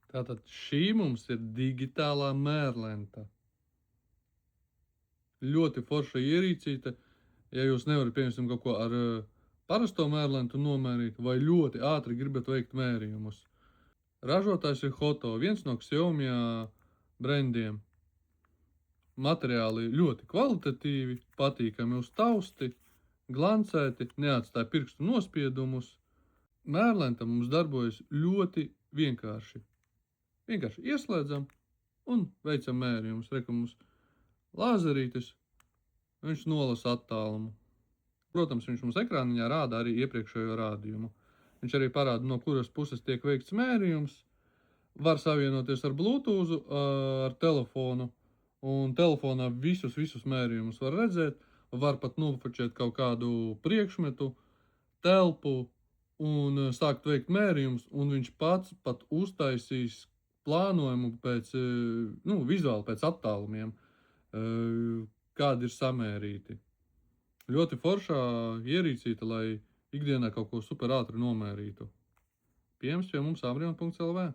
Tātad šī mums ir digitālā mērlenta. Ļoti forša ierīcīte, ja jūs nevarat, pieņemsim, kaut ko ar parasto mērlentu nomērīt, vai ļoti ātri gribat veikt mērījumus. Ražotājs ir Hoto, viens no Xiaomi brendiem. Materiāli ļoti kvalitatīvi, patīkami uz tausti, glancēti, neatstāja pirkstu nospiedumus. Mērlenta mums darbojas ļoti vienkārši. Vienkārši ieslēdzam un veicam mērījumus. Re, ka mums lāzerītis, viņš nolasa attālumu. Protams, viņš mums ekrāniņā rāda arī iepriekšējo rādījumu. Viņš arī parāda, no kuras puses tiek veikts mērījums. Var savienoties ar Bluetooth, ar telefonu, un telefonā visus mērījumus var redzēt. Var pat nofočēt kaut kādu priekšmetu, telpu un sākt veikt mērījumus, un viņš pats pat uztaisīs plānojumu pēc, vizuāli pēc attālumiem, kādi ir samērīti. Ļoti foršā ierīcīta, lai ikdienā kaut ko super ātri nomērītu. Pieejams pie mums amrion.lv.